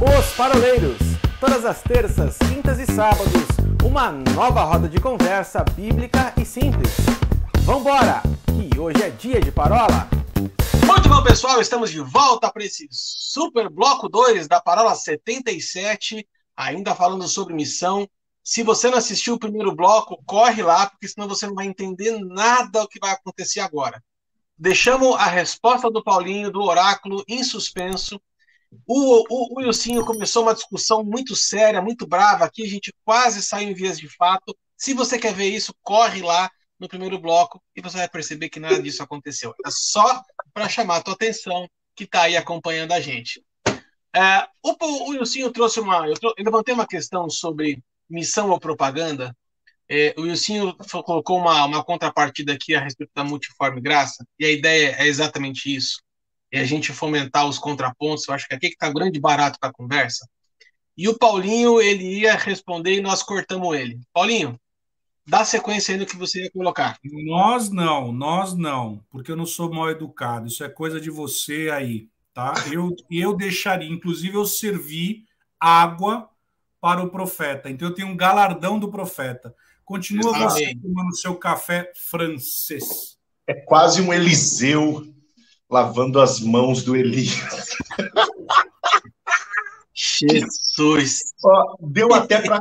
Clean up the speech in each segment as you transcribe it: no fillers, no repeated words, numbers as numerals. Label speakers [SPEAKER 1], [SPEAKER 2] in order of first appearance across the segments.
[SPEAKER 1] Os Paroleiros, todas as terças, quintas e sábados, uma nova roda de conversa bíblica e simples. Vambora, que hoje é dia de parola!
[SPEAKER 2] Muito bom, pessoal, estamos de volta para esse super bloco 2 da Parola 77, ainda falando sobre missão. Se você não assistiu o primeiro bloco, corre lá, porque senão você não vai entender nada do que vai acontecer agora. Deixamos a resposta do Paulinho, do oráculo, em suspenso. O Wilsinho começou uma discussão muito séria, muito brava aqui, a gente quase saiu em vias de fato. Se você quer ver isso, corre lá no primeiro bloco e você vai perceber que nada disso aconteceu. É só para chamar a tua atenção que está aí acompanhando a gente. O Wilsinho trouxe eu levantei uma questão sobre missão ou propaganda. O Wilsinho colocou uma contrapartida aqui a respeito da multiforme graça, e a ideia é exatamente isso. É a gente fomentar os contrapontos. Eu acho que aqui que está o grande barato para a conversa. E o Paulinho, ele ia responder e nós cortamos ele. Paulinho, dá sequência aí no que você ia colocar.
[SPEAKER 3] Nós não, porque eu não sou mal educado. Isso é coisa de você aí, tá? Eu deixaria, inclusive eu servi água para o profeta. Então eu tenho um galardão do profeta. Continua você tomando seu café francês.
[SPEAKER 4] É quase um Eliseu lavando as mãos do Elias.
[SPEAKER 2] Jesus!
[SPEAKER 4] Deu até para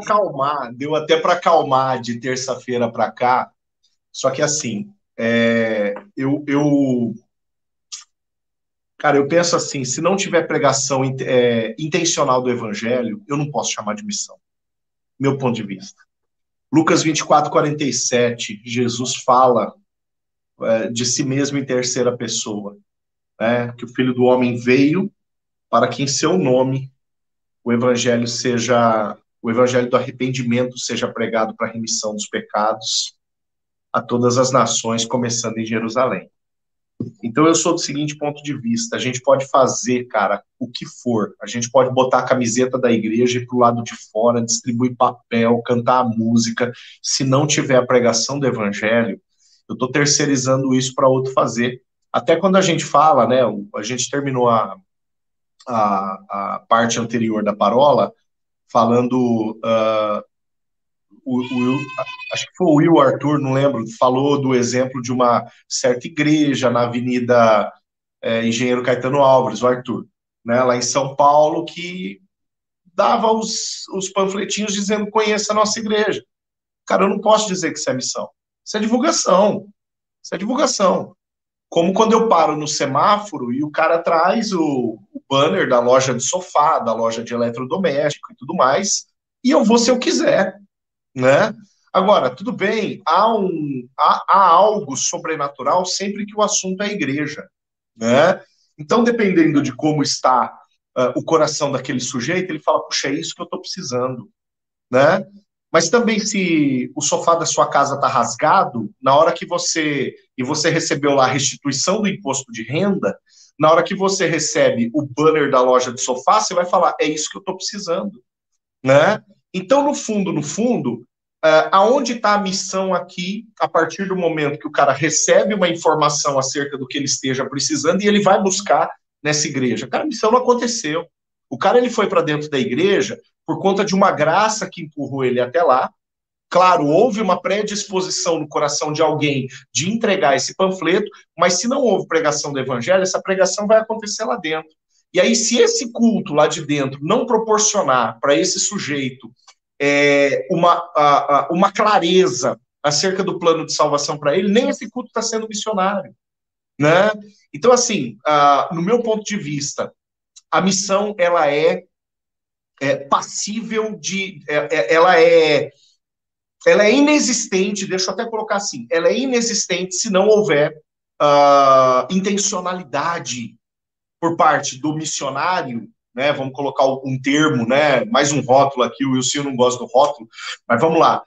[SPEAKER 4] acalmar de terça-feira para cá. Só que assim, cara, eu penso assim, se não tiver pregação intencional do evangelho, eu não posso chamar de missão. Meu ponto de vista. Lucas 24:47, Jesus fala de si mesmo em terceira pessoa, né? Que o Filho do Homem veio para que em seu nome o evangelho do arrependimento seja pregado para a remissão dos pecados a todas as nações, começando em Jerusalém. Então eu sou do seguinte ponto de vista: a gente pode fazer, cara, o que for, a gente pode botar a camiseta da igreja e ir pro lado de fora, distribuir papel, cantar a música, se não tiver a pregação do evangelho, eu estou terceirizando isso para outro fazer. Até quando a gente fala, né, a gente terminou a parte anterior da parola, falando, acho que foi o Will Arthur, não lembro, falou do exemplo de uma certa igreja na Avenida Engenheiro Caetano Álvares, o Arthur, né, lá em São Paulo, que dava os panfletinhos dizendo: conheça a nossa igreja. Cara, eu não posso dizer que isso é missão. Isso é divulgação. Isso é divulgação. Como quando eu paro no semáforo e o cara traz o banner da loja de sofá, da loja de eletrodoméstico e tudo mais, e eu vou se eu quiser, né? Agora, tudo bem, há algo sobrenatural sempre que o assunto é a igreja, né? Então, dependendo de como está o coração daquele sujeito, ele fala: puxa, é isso que eu estou precisando, né? Mas também, se o sofá da sua casa está rasgado, na hora que você recebeu lá a restituição do imposto de renda, na hora que você recebe o banner da loja de sofá, você vai falar: é isso que eu estou precisando, né? Então, no fundo, aonde está a missão aqui, a partir do momento que o cara recebe uma informação acerca do que ele esteja precisando e ele vai buscar nessa igreja? Cara, a missão não aconteceu. O cara, ele foi para dentro da igreja por conta de uma graça que empurrou ele até lá. Claro, houve uma predisposição no coração de alguém de entregar esse panfleto, mas se não houve pregação do evangelho, essa pregação vai acontecer lá dentro. E aí, se esse culto lá de dentro não proporcionar para esse sujeito uma clareza acerca do plano de salvação para ele, nem esse culto está sendo missionário, né? Então, assim, no meu ponto de vista, a missão, ela é passível de... ela é inexistente, deixa eu até colocar assim, ela é inexistente se não houver intencionalidade por parte do missionário, né? Vamos colocar um termo, né? Mais um rótulo aqui, o Wilson não gosta do rótulo, mas vamos lá.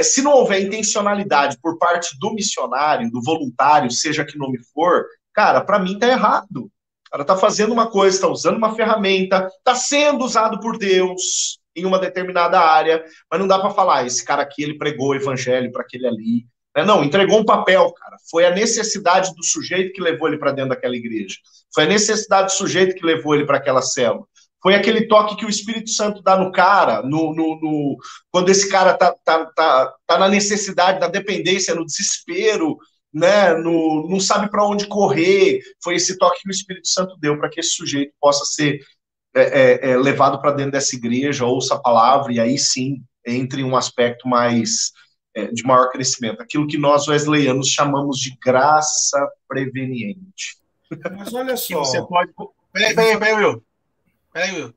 [SPEAKER 4] Se não houver intencionalidade por parte do missionário, do voluntário, seja que nome for, cara, para mim tá errado. O cara tá fazendo uma coisa, está usando uma ferramenta, está sendo usado por Deus em uma determinada área, mas não dá para falar: esse cara aqui, ele pregou o evangelho para aquele ali. Não, entregou um papel, cara. Foi a necessidade do sujeito que levou ele para dentro daquela igreja. Foi a necessidade do sujeito que levou ele para aquela célula. Foi aquele toque que o Espírito Santo dá no cara, quando esse cara tá na necessidade, na dependência, no desespero, né? Não sabe para onde correr. Foi esse toque que o Espírito Santo deu para que esse sujeito possa ser levado para dentro dessa igreja, ouça a palavra, e aí sim entre em um aspecto mais de maior crescimento. Aquilo que nós wesleyanos chamamos de graça preveniente.
[SPEAKER 3] Mas olha só...
[SPEAKER 2] Você pode... Peraí, Will.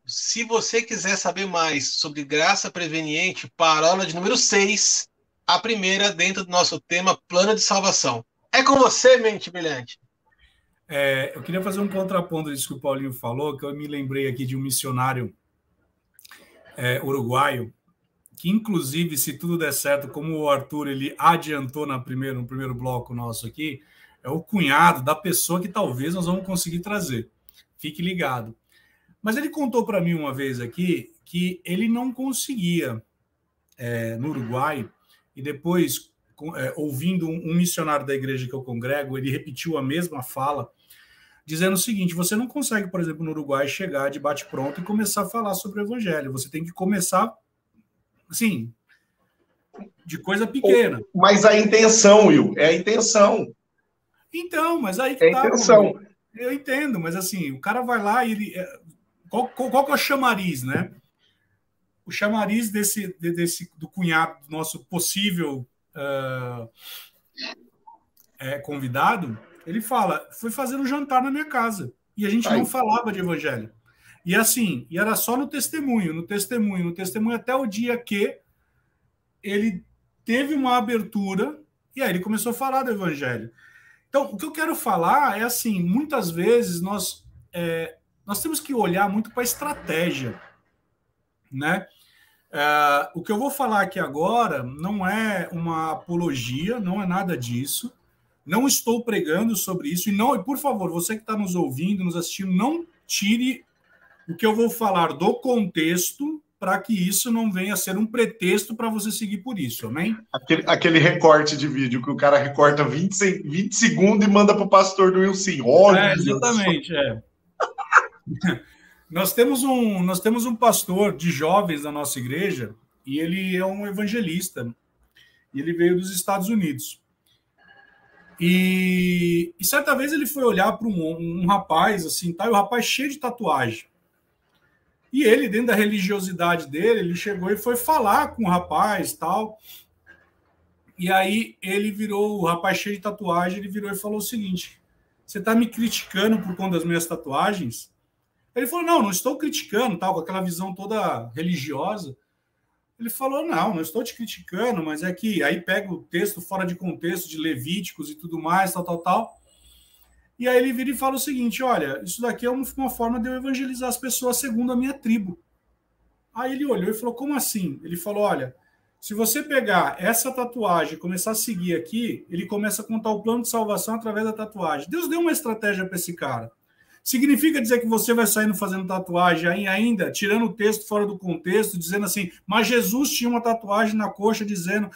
[SPEAKER 2] Se você quiser saber mais sobre graça preveniente, parola de número 6, a primeira dentro do nosso tema plano de salvação. É com você, mente brilhante.
[SPEAKER 3] Eu queria fazer um contraponto disso que o Paulinho falou, que eu me lembrei aqui de um missionário uruguaio, que inclusive, se tudo der certo, como o Arthur ele adiantou no primeiro bloco nosso aqui, é o cunhado da pessoa que talvez nós vamos conseguir trazer. Fique ligado. Mas ele contou para mim uma vez aqui que ele não conseguia, no Uruguai, e depois, ouvindo um missionário da igreja que eu congrego, ele repetiu a mesma fala, dizendo o seguinte: você não consegue, por exemplo, no Uruguai, chegar de bate-pronto e começar a falar sobre o evangelho. Você tem que começar, assim, de coisa pequena.
[SPEAKER 4] Mas a intenção, Will, é a intenção.
[SPEAKER 3] Então, mas aí que
[SPEAKER 4] é a intenção.
[SPEAKER 3] Eu entendo, mas assim, o cara vai lá e ele... Qual que é o chamariz, né? O chamariz do cunhado, do nosso possível convidado, ele fala, foi fazer um jantar na minha casa. E a gente não falava de evangelho. E assim, e era só no testemunho, até o dia que ele teve uma abertura e aí ele começou a falar do evangelho. Então, o que eu quero falar é assim, muitas vezes nós temos que olhar muito para a estratégia, né? O que eu vou falar aqui agora não é uma apologia, não é nada disso. Não estou pregando sobre isso. E por favor, você que está nos ouvindo, nos assistindo, não tire o que eu vou falar do contexto para que isso não venha a ser um pretexto para você seguir por isso, amém?
[SPEAKER 4] Aquele recorte de vídeo que o cara recorta 20 segundos e manda para o pastor do Wilson. Olha,
[SPEAKER 3] exatamente, Nós temos um pastor de jovens da nossa igreja e ele é um evangelista. E ele veio dos Estados Unidos. E certa vez ele foi olhar para um rapaz, assim, tá, e o rapaz cheio de tatuagem. E ele, dentro da religiosidade dele, ele chegou e foi falar com o rapaz, tal. E aí o rapaz cheio de tatuagem, ele virou e falou o seguinte: você está me criticando por conta das minhas tatuagens? Ele falou, não estou criticando, tal, com aquela visão toda religiosa. Ele falou, não estou te criticando, mas é que aí pega o texto fora de contexto de Levíticos e tudo mais, tal. E aí ele vira e fala o seguinte: olha, isso daqui é uma forma de eu evangelizar as pessoas segundo a minha tribo. Aí ele olhou e falou, como assim? Ele falou, olha, se você pegar essa tatuagem e começar a seguir aqui, ele começa a contar o plano de salvação através da tatuagem. Deus deu uma estratégia para esse cara. Significa dizer que você vai saindo fazendo tatuagem aí ainda, tirando o texto fora do contexto, dizendo assim, mas Jesus tinha uma tatuagem na coxa dizendo,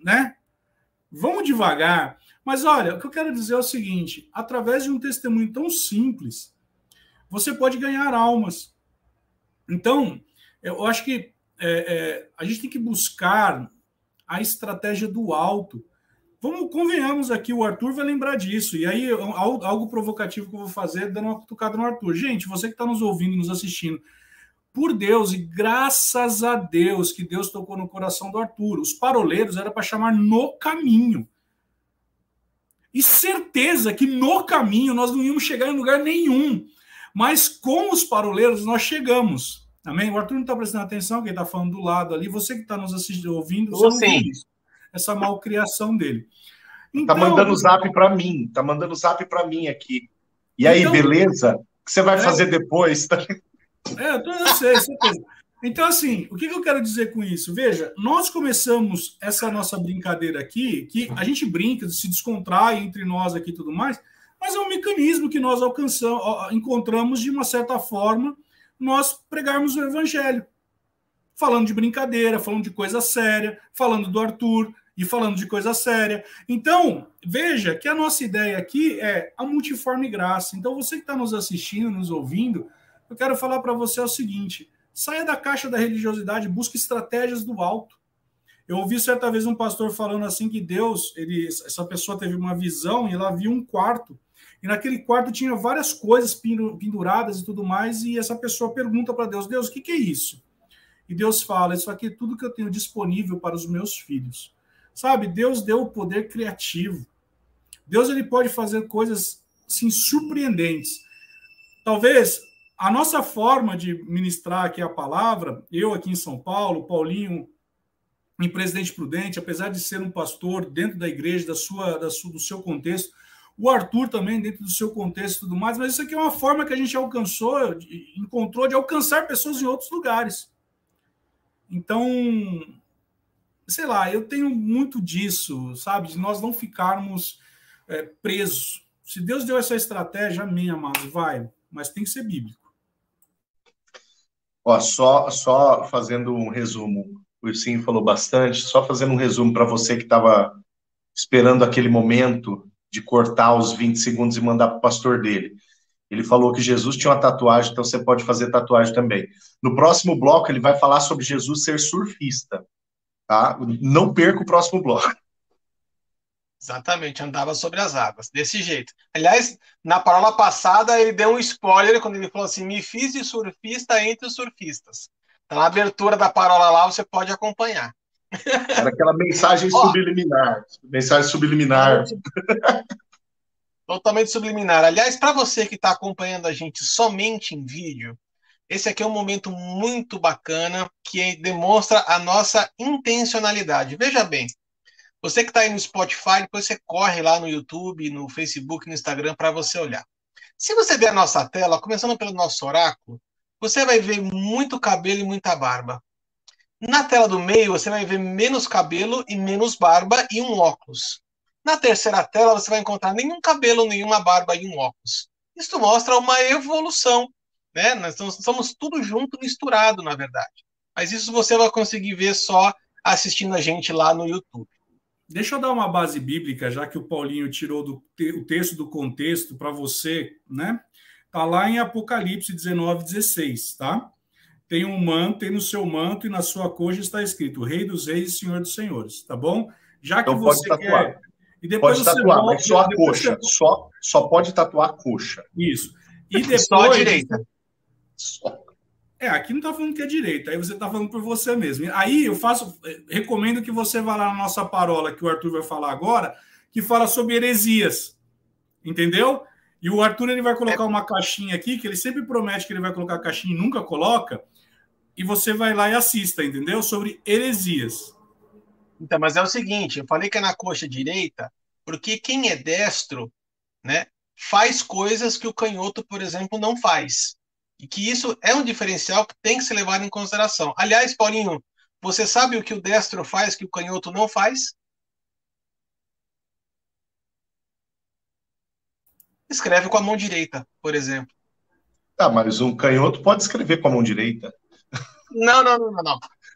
[SPEAKER 3] né? Vamos devagar. Mas olha, o que eu quero dizer é o seguinte: através de um testemunho tão simples, você pode ganhar almas. Então, eu acho que a gente tem que buscar a estratégia do alto. Convenhamos aqui, o Arthur vai lembrar disso. E aí, algo provocativo que eu vou fazer, dando uma cutucada no Arthur. Gente, você que está nos ouvindo, nos assistindo, por Deus, e graças a Deus que Deus tocou no coração do Arthur, os paroleiros era para chamar no caminho. E certeza que no caminho nós não íamos chegar em lugar nenhum. Mas com os paroleiros nós chegamos. Amém? O Arthur não está prestando atenção, que ele está falando do lado ali. Você que está nos assistindo, ouvindo, você não viu isso. Essa malcriação dele.
[SPEAKER 4] Então, tá mandando zap para mim. Tá mandando zap para mim aqui. E aí, então, beleza? O que você vai fazer depois?
[SPEAKER 3] Eu sei, certeza. Então, assim, o que eu quero dizer com isso? Veja, nós começamos essa nossa brincadeira aqui, que a gente brinca, se descontrai entre nós aqui e tudo mais, mas é um mecanismo que nós encontramos de uma certa forma, nós pregarmos o evangelho. Falando de brincadeira, falando de coisa séria, falando do Arthur e falando de coisa séria. Então, veja que a nossa ideia aqui é a multiforme graça. Então, você que está nos assistindo, nos ouvindo, Eu quero falar para você o seguinte: saia da caixa da religiosidade, busque estratégias do alto. Eu ouvi certa vez um pastor falando assim que Deus, essa pessoa teve uma visão e ela viu um quarto, e naquele quarto tinha várias coisas penduradas e tudo mais, e essa pessoa pergunta para Deus: Deus, o que é isso? E Deus fala: isso aqui é tudo que eu tenho disponível para os meus filhos. Sabe, Deus deu o poder criativo. Deus, ele pode fazer coisas assim, surpreendentes. Talvez a nossa forma de ministrar aqui a palavra, eu aqui em São Paulo, Paulinho em Presidente Prudente, apesar de ser um pastor dentro da igreja, do seu contexto, o Arthur também dentro do seu contexto e tudo mais, mas isso aqui é uma forma que a gente encontrou de alcançar pessoas em outros lugares. Então, sei lá, eu tenho muito disso, sabe? De nós não ficarmos presos. Se Deus deu essa estratégia, amém, amados, vai, mas tem que ser bíblico.
[SPEAKER 4] Ó, só fazendo um resumo, o Sim falou bastante, só fazendo um resumo para você que estava esperando aquele momento de cortar os 20 segundos e mandar para o pastor dele. Ele falou que Jesus tinha uma tatuagem, então você pode fazer tatuagem também. No próximo bloco, ele vai falar sobre Jesus ser surfista, tá? Não perca o próximo bloco.
[SPEAKER 2] Exatamente, andava sobre as águas, desse jeito. Aliás, na parábola passada, ele deu um spoiler quando ele falou assim: me fiz de surfista entre os surfistas. Então, na abertura da parábola lá, você pode acompanhar.
[SPEAKER 4] Era aquela mensagem subliminar. Mensagem subliminar.
[SPEAKER 2] Totalmente subliminar. Aliás, para você que está acompanhando a gente somente em vídeo, esse aqui é um momento muito bacana que demonstra a nossa intencionalidade. Veja bem, você que está aí no Spotify, depois você corre lá no YouTube, no Facebook, no Instagram para você olhar. Se você ver a nossa tela, começando pelo nosso oráculo, você vai ver muito cabelo e muita barba. Na tela do meio, você vai ver menos cabelo e menos barba e um óculos. Na terceira tela, você vai encontrar nenhum cabelo, nenhuma barba e um óculos. Isso mostra uma evolução, né? Nós somos tudo junto, misturado, na verdade. Mas isso você vai conseguir ver só assistindo a gente lá no YouTube.
[SPEAKER 3] Deixa eu dar uma base bíblica, já que o Paulinho tirou o texto do contexto para você, né? Está lá em Apocalipse 19:16, tá? Tem um manto, tem no seu manto e na sua coxa está escrito Rei dos Reis e Senhor dos Senhores, tá bom? Já que
[SPEAKER 4] então
[SPEAKER 3] você
[SPEAKER 4] pode tatuar.
[SPEAKER 3] quer... E depois
[SPEAKER 4] pode
[SPEAKER 3] você
[SPEAKER 4] tatuar,
[SPEAKER 3] volta,
[SPEAKER 4] mas só a coxa. Só pode tatuar a coxa.
[SPEAKER 3] Isso. E depois...
[SPEAKER 2] Só a direita.
[SPEAKER 4] Só.
[SPEAKER 3] Aqui não está falando que é direita, aí você está falando por você mesmo. Aí recomendo que você vá lá na nossa parola, que o Arthur vai falar agora, que fala sobre heresias, entendeu? E o Arthur ele vai colocar uma caixinha aqui, que ele sempre promete que ele vai colocar a caixinha e nunca coloca, e você vai lá e assista, entendeu? Sobre heresias.
[SPEAKER 2] Então, mas é o seguinte, eu falei que é na coxa direita, porque quem é destro, né, faz coisas que o canhoto, por exemplo, não faz. E que isso é um diferencial que tem que ser levado em consideração. Aliás, Paulinho, você sabe o que o destro faz que o canhoto não faz? Escreve com a mão direita, por exemplo.
[SPEAKER 4] Tá, mas um canhoto pode escrever com a mão direita.
[SPEAKER 2] Não.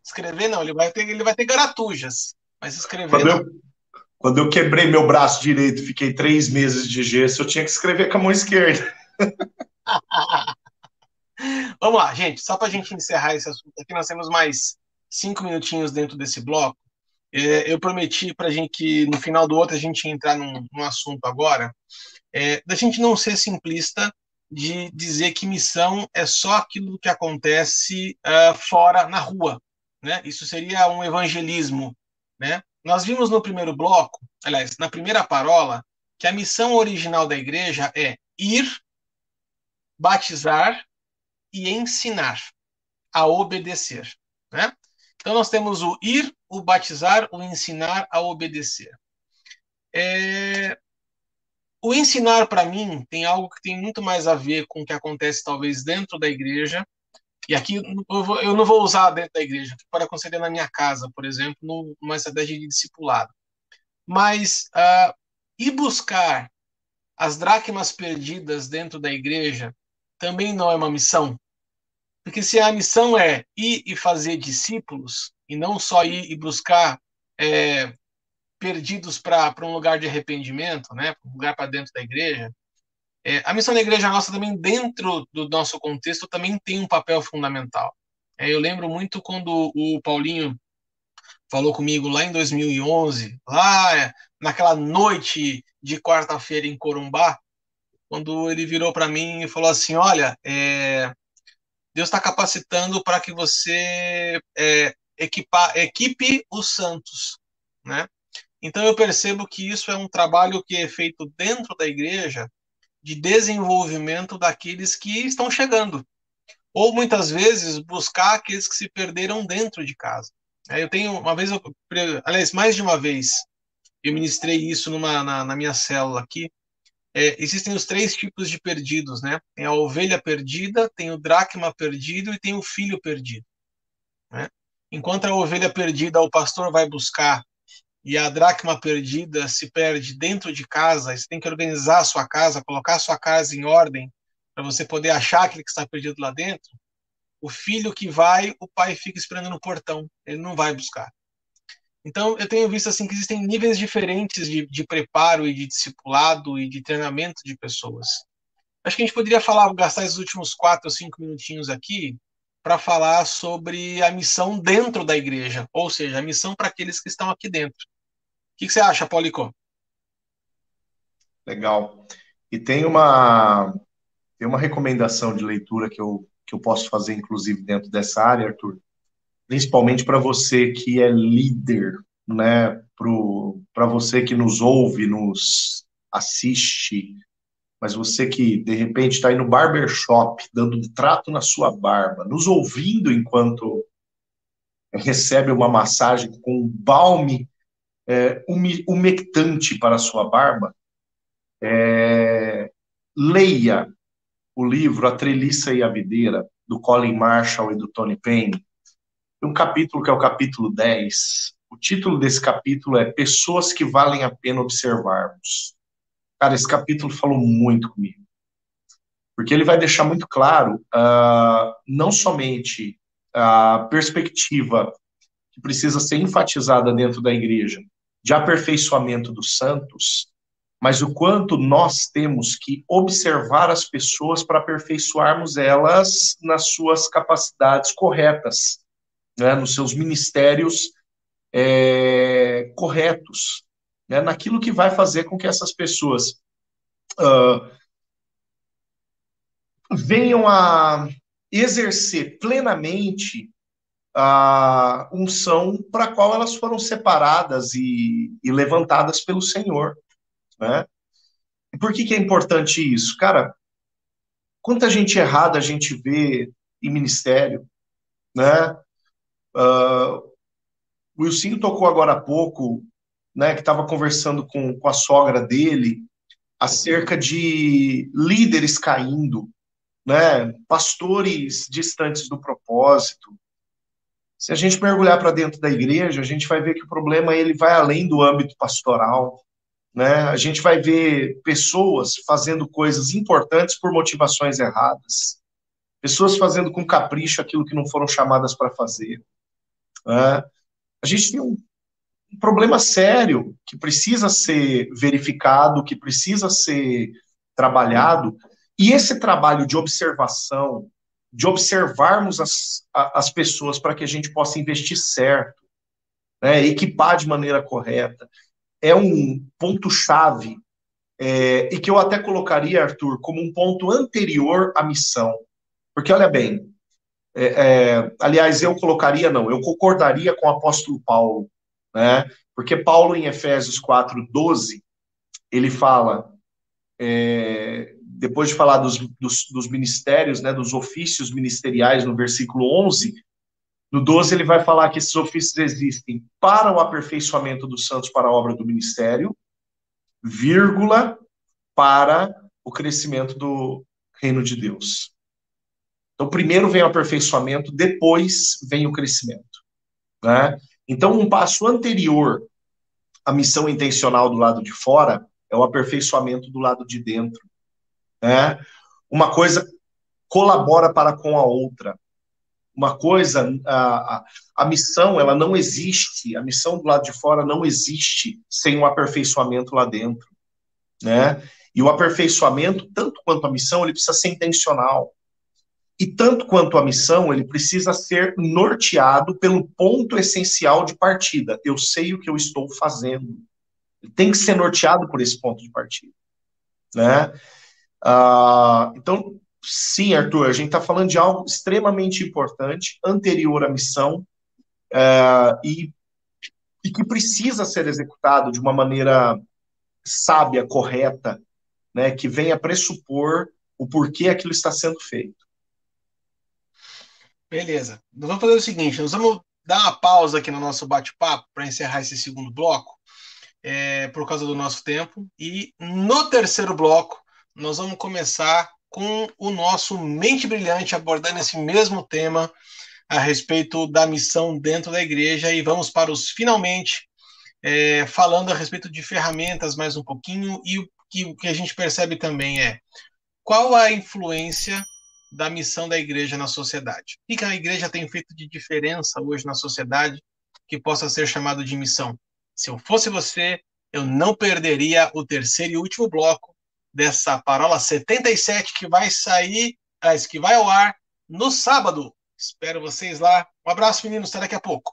[SPEAKER 2] Escrever não, ele vai ter garatujas, mas escrever
[SPEAKER 4] Quando eu quebrei meu braço direito, fiquei 3 meses de gesso, eu tinha que escrever com a mão esquerda.
[SPEAKER 2] Vamos lá, gente, só para a gente encerrar esse assunto aqui, nós temos mais 5 minutinhos dentro desse bloco. Eu prometi para a gente que no final do outro a gente entrar num assunto agora, da gente não ser simplista de dizer que missão é só aquilo que acontece fora, na rua, né? Isso seria um evangelismo, né? Nós vimos no primeiro bloco, aliás, na primeira parola, que a missão original da igreja é ir, batizar e ensinar a obedecer, né? Então nós temos o ir, o batizar, o ensinar a obedecer. O ensinar, para mim, tem algo que tem muito mais a ver com o que acontece, talvez, dentro da igreja. E aqui eu não vou usar dentro da igreja, que pode acontecer na minha casa, por exemplo, numa estratégia de discipulado. Mas ir buscar as dracmas perdidas dentro da igreja também não é uma missão. Porque se a missão é ir e fazer discípulos, e não só ir e buscar perdidos para um lugar de arrependimento, né, um lugar para dentro da igreja, A missão da igreja nossa também, dentro do nosso contexto, também tem um papel fundamental. Eu lembro muito quando o Paulinho falou comigo lá em 2011, lá naquela noite de quarta-feira em Corumbá, quando ele virou para mim e falou assim: olha, Deus está capacitando para que você equipe os santos, né? Então eu percebo que isso é um trabalho que é feito dentro da igreja de desenvolvimento daqueles que estão chegando, ou muitas vezes buscar aqueles que se perderam dentro de casa. Eu tenho uma vez, aliás, mais de uma vez, eu ministrei isso na minha célula aqui. Existem os 3 tipos de perdidos, né? Tem a ovelha perdida, tem o dracma perdido e tem o filho perdido, né? Enquanto a ovelha perdida o pastor vai buscar e a dracma perdida se perde dentro de casa, você tem que organizar a sua casa, colocar a sua casa em ordem para você poder achar aquele que está perdido lá dentro. O filho que vai, o pai fica esperando no portão, ele não vai buscar. Então, eu tenho visto assim que existem níveis diferentes de preparo e de discipulado e de treinamento de pessoas. Acho que a gente poderia gastar esses últimos 4 ou 5 minutinhos aqui para falar sobre a missão dentro da igreja, ou seja, a missão para aqueles que estão aqui dentro. O que você acha, Paulico?
[SPEAKER 4] Legal. E tem uma recomendação de leitura que eu posso fazer, inclusive, dentro dessa área, Arthur, principalmente para você que é líder, né? Para você que nos ouve, nos assiste, mas você que, de repente, está aí no barbershop, dando um trato na sua barba, nos ouvindo enquanto recebe uma massagem com um balme umectante para a sua barba, leia o livro A Treliça e a Videira, do Colin Marshall e do Tony Payne. Tem um capítulo que é o capítulo 10. O título desse capítulo é Pessoas que Valem a Pena Observarmos. Cara, esse capítulo falou muito comigo. Porque ele vai deixar muito claro, não somente a perspectiva que precisa ser enfatizada dentro da igreja, de aperfeiçoamento dos santos, mas o quanto nós temos que observar as pessoas para aperfeiçoarmos elas nas suas capacidades corretas, né, nos seus ministérios corretos, né, naquilo que vai fazer com que essas pessoas venham a exercer plenamente a unção para a qual elas foram separadas e levantadas pelo Senhor, né? E por que é importante isso? Cara, quanta gente errada a gente vê em ministério, né? O Wilson tocou agora há pouco, né, que estava conversando com a sogra dele acerca de líderes caindo, né, pastores distantes do propósito. Se a gente mergulhar para dentro da igreja, a gente vai ver que o problema ele vai além do âmbito pastoral, né? A gente vai ver pessoas fazendo coisas importantes por motivações erradas, pessoas fazendo com capricho aquilo que não foram chamadas para fazer, né? A gente tem um problema sério que precisa ser verificado, que precisa ser trabalhado, e esse trabalho de observação, de observarmos as pessoas para que a gente possa investir certo, né, equipar de maneira correta, é um ponto-chave, e que eu até colocaria, Arthur, como um ponto anterior à missão. Porque, olha bem, aliás, eu concordaria com o apóstolo Paulo, né? Porque Paulo, em Efésios 4:12, ele fala, depois de falar dos ministérios, né, dos ofícios ministeriais, no versículo 11, no 12 ele vai falar que esses ofícios existem para o aperfeiçoamento dos santos para a obra do ministério, vírgula, para o crescimento do reino de Deus. Então, primeiro vem o aperfeiçoamento, depois vem o crescimento, né? Então, um passo anterior à missão intencional do lado de fora é o aperfeiçoamento do lado de dentro, né? Uma coisa colabora para com a outra. Uma coisa, a missão, ela não existe, a missão do lado de fora não existe sem um aperfeiçoamento lá dentro, né? E o aperfeiçoamento, tanto quanto a missão, ele precisa ser intencional. E tanto quanto a missão, ele precisa ser norteado pelo ponto essencial de partida. Eu sei o que eu estou fazendo. Ele tem que ser norteado por esse ponto de partida, né? Então, sim, Arthur, a gente está falando de algo extremamente importante, anterior à missão, e que precisa ser executado de uma maneira sábia, correta, né, que venha pressupor o porquê aquilo está sendo feito.
[SPEAKER 2] Beleza. Nós vamos fazer o seguinte, nós vamos dar uma pausa aqui no nosso bate-papo para encerrar esse segundo bloco, por causa do nosso tempo, e no terceiro bloco nós vamos começar com o nosso Mente Brilhante abordando esse mesmo tema a respeito da missão dentro da igreja, e vamos para os finalmente, falando a respeito de ferramentas mais um pouquinho, e o que a gente percebe também qual a influência da missão da igreja na sociedade. O que a igreja tem feito de diferença hoje na sociedade que possa ser chamado de missão? Se eu fosse você, eu não perderia o terceiro e último bloco dessa Parola 77 que vai sair, que vai ao ar no sábado. Espero vocês lá. Um abraço, meninos. Até daqui a pouco.